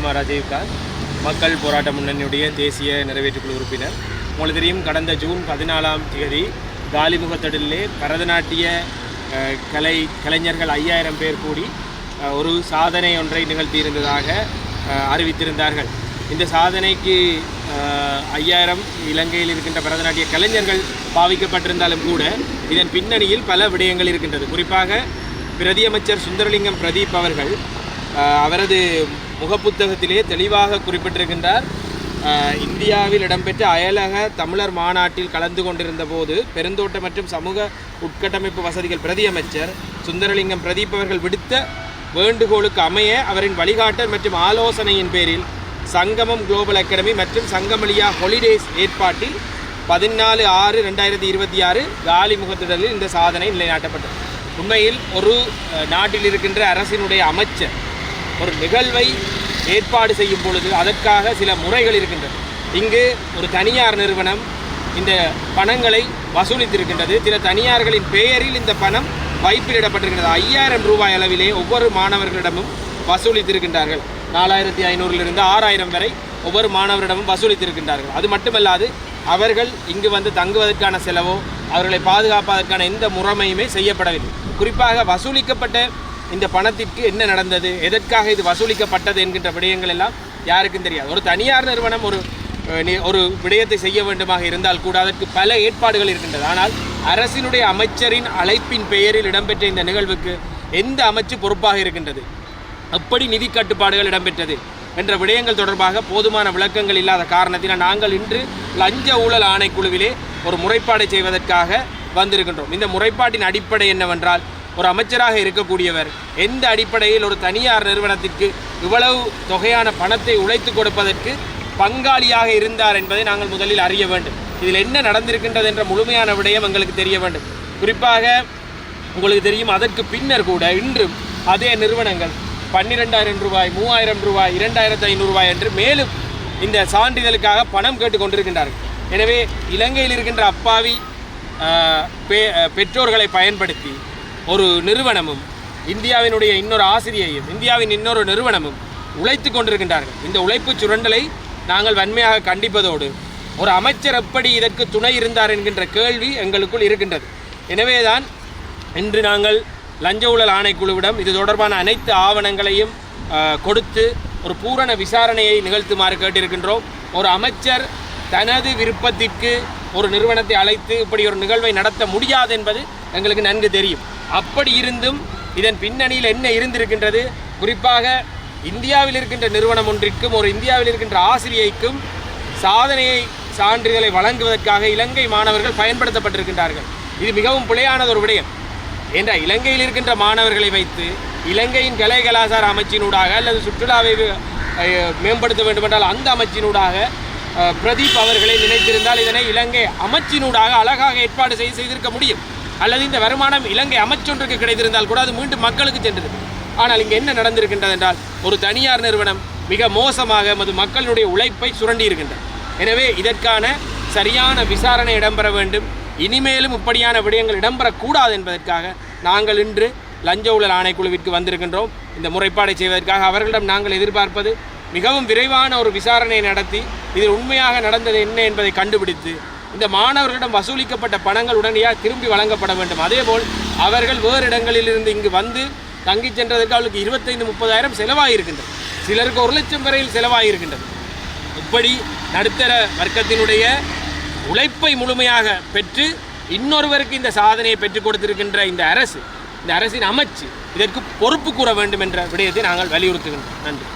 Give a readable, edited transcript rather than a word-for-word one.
ஜெயக்குமார் அஜய்காந்த், மக்கள் போராட்ட முன்னணியுடைய தேசிய நிறைவேற்றுக்குழு உறுப்பினர். உங்களுக்கு தெரியும், கடந்த ஜூன் 14ஆம் தேதி காலிமுகத்திடலிலே பரதநாட்டிய கலைஞர்கள் 5000 பேர் கூடி ஒரு சாதனை ஒன்றை நிகழ்த்தியிருந்ததாக அறிவித்திருந்தார்கள். இந்த சாதனைக்கு 5000 இலங்கையில் இருக்கின்ற பரதநாட்டிய கலைஞர்கள் பாவிக்கப்பட்டிருந்தாலும் கூட இதன் பின்னணியில் பல விடயங்கள் இருக்கின்றது. குறிப்பாக பிரதியமைச்சர் சுந்தரலிங்கம் பிரதீப் அவர்கள் அவரது முகப்புத்தகத்திலே தெளிவாக குறிப்பிட்டிருக்கின்றார். இந்தியாவில் இடம்பெற்ற அயலக தமிழர் மாநாட்டில் கலந்து கொண்டிருந்த போது பெருந்தோட்ட மற்றும் சமூக உட்கட்டமைப்பு வசதிகள் பிரதியமைச்சர் சுந்தரலிங்கம் பிரதீப் அவர்கள் விடுத்த வேண்டுகோளுக்கு அமைய அவரின் வழிகாட்டல் மற்றும் ஆலோசனையின் பேரில் சங்கமம் குளோபல் அகாடமி மற்றும் சங்கமலியா ஹாலிடேஸ் ஏற்பாட்டில் 14/6/2026 காலிமுகத்திடலில் இந்த சாதனை நிலைநாட்டப்பட்டது. உண்மையில் ஒரு நாட்டில் இருக்கின்ற அரசினுடைய அமைச்சர் ஒரு நிகழ்வை ஏற்பாடு செய்யும் பொழுது அதற்காக சில முறைகள் இருக்கின்றது. இங்கு ஒரு தனியார் நிறுவனம் இந்த பணங்களை வசூலித்திருக்கின்றது. சில தனியார்களின் பெயரில் இந்த பணம் வைப்பிலிடப்பட்டிருக்கின்றது. 5000 ரூபாய் அளவிலே ஒவ்வொரு மாணவர்களிடமும் வசூலித்திருக்கின்றார்கள். 4500 6000 வரை ஒவ்வொரு மாணவரிடமும் வசூலித்திருக்கின்றார்கள். அது மட்டுமல்லாது அவர்கள் இங்கு வந்து தங்குவதற்கான செலவோ அவர்களை பாதுகாப்பதற்கான எந்த முறைமையுமே செய்யப்படவில்லை. குறிப்பாக வசூலிக்கப்பட்ட இந்த பணத்திற்கு என்ன நடந்தது, எதற்காக இது வசூலிக்கப்பட்டது என்கின்ற விடயங்கள் எல்லாம் யாருக்கும் தெரியாது. ஒரு தனியார் நிறுவனம் ஒரு விடயத்தை செய்ய வேண்டுமாக இருந்தால் கூட அதற்கு பல ஏற்பாடுகள் இருக்கின்றது. ஆனால் அரசினுடைய அமைச்சரின் அழைப்பின் பெயரில் இடம்பெற்ற இந்த நிகழ்வுக்கு எந்த அமைச்சு பொறுப்பாக இருக்கின்றது, எப்படி நிதி கட்டுப்பாடுகள் இடம்பெற்றது என்ற விடயங்கள் தொடர்பாக போதுமான விளக்கங்கள் இல்லாத காரணத்தினால் நாங்கள் இன்று லஞ்ச ஊழல் ஆணைக்குழுவிலே ஒரு முறைப்பாடை செய்வதற்காக வந்திருக்கின்றோம். இந்த முறைப்பாட்டின் அடிப்படை என்னவென்றால், ஒரு அமைச்சராக இருக்கக்கூடியவர் எந்த அடிப்படையில் ஒரு தனியார் நிறுவனத்திற்கு இவ்வளவு தொகையான பணத்தை உழைத்து கொடுப்பதற்கு பங்காளியாக இருந்தார் என்பதை நாங்கள் முதலில் அறிய வேண்டும். இதில் என்ன நடந்திருக்கின்றது என்ற முழுமையான விடயம் எங்களுக்கு தெரிய வேண்டும். குறிப்பாக உங்களுக்கு தெரியும், அதற்கு பின்னர் கூட இன்றும் அதே நிறுவனங்கள் 12000 ரூபாய் 3000 ரூபாய் 2500 ரூபாய் என்று மேலும் இந்த சான்றிதழுக்காக பணம் கேட்டுக்கொண்டிருக்கின்றார்கள். எனவே இலங்கையில் இருக்கின்ற அப்பாவி பெற்றோர்களை பயன்படுத்தி ஒரு நிறுவனமும் இந்தியாவினுடைய இன்னொரு ஆசிரியையும் இந்தியாவின் இன்னொரு நிறுவனமும் உழைத்து கொண்டிருக்கின்றார்கள். இந்த உழைப்பு சுரண்டலை நாங்கள் வன்மையாக கண்டிப்பதோடு ஒரு அமைச்சர் எப்படி இதற்கு துணை இருந்தார் என்கின்ற கேள்வி எங்களுக்குள் இருக்கின்றது. எனவேதான் இன்று நாங்கள் லஞ்ச ஊழல் ஆணைக்குழுவிடம் இது தொடர்பான அனைத்து ஆவணங்களையும் கொடுத்து ஒரு பூரண விசாரணையை நிகழ்த்துமாறு கேட்டிருக்கின்றோம். ஒரு அமைச்சர் தனது விருப்பத்திற்கு ஒரு நிறுவனத்தை அழைத்து இப்படி ஒரு நிகழ்வை நடத்த முடியாது என்பது எங்களுக்கு நன்கு தெரியும். அப்படி இருந்தும் இதன் பின்னணியில் என்ன இருந்திருக்கின்றது, குறிப்பாக இந்தியாவில் இருக்கின்ற நிறுவனம் ஒன்றிற்கும் ஒரு இந்தியாவில் இருக்கின்ற ஆசிரியைக்கும் சான்றிதழை வழங்குவதற்காக இலங்கை மாணவர்கள் பயன்படுத்தப்பட்டிருக்கின்றார்கள். இது மிகவும் பிழையானது ஒரு விடயம். என்ற இலங்கையில் இருக்கின்ற மாணவர்களை வைத்து இலங்கையின் கலை கலாச்சார அமைச்சினூடாக அல்லது சுற்றுலாவை மேம்படுத்த வேண்டுமென்றால் அந்த அமைச்சினூடாக பிரதீப் அவர்களை நினைத்திருந்தால் இதனை இலங்கை அமைச்சினூடாக அழகாக ஏற்பாடு செய்திருக்க முடியும். அல்லது இந்த வருமானம் இலங்கை அமைச்சொன்றுக்கு கிடைத்திருந்தால் கூட அது மீண்டும் மக்களுக்கு சென்றது. ஆனால் இங்கே என்ன நடந்திருக்கின்றது என்றால், ஒரு தனியார் நிறுவனம் மிக மோசமாக மக்களுடைய உழைப்பை சுரண்டி இருக்கின்றது. எனவே இதற்கான சரியான விசாரணை இடம்பெற வேண்டும். இனிமேலும் இப்படியான விடயங்கள் இடம்பெறக்கூடாது என்பதற்காக நாங்கள் இன்று லஞ்ச ஊழல் ஆணைக்குழுவிற்கு வந்திருக்கின்றோம். இந்த முறைப்பாடை செய்வதற்காக அவர்களிடம் நாங்கள் எதிர்பார்ப்பது மிகவும் விரைவான ஒரு விசாரணையை நடத்தி இதில் உண்மையாக நடந்தது என்ன என்பதை கண்டுபிடித்து இந்த மாணவர்களிடம் வசூலிக்கப்பட்ட பணங்கள் உடனடியாக திரும்பி வழங்கப்பட வேண்டும். அதேபோல் அவர்கள் வேறு இடங்களிலிருந்து இங்கு வந்து தங்கி சென்றதற்கு அவர்களுக்கு 25-30 செலவாகியிருக்கின்றது. சிலருக்கு 1 லட்சம் வரையில் செலவாகியிருக்கின்றது. இப்படி நடுத்தர வர்க்கத்தினுடைய உழைப்பை முழுமையாக பெற்று இன்னொருவருக்கு இந்த சாதனையை பெற்றுக் கொடுத்திருக்கின்ற இந்த அரசின் அமைச்சு இதற்கு பொறுப்பு கூற வேண்டும் என்ற விடயத்தை நாங்கள் வலியுறுத்துகின்றோம். நன்றி.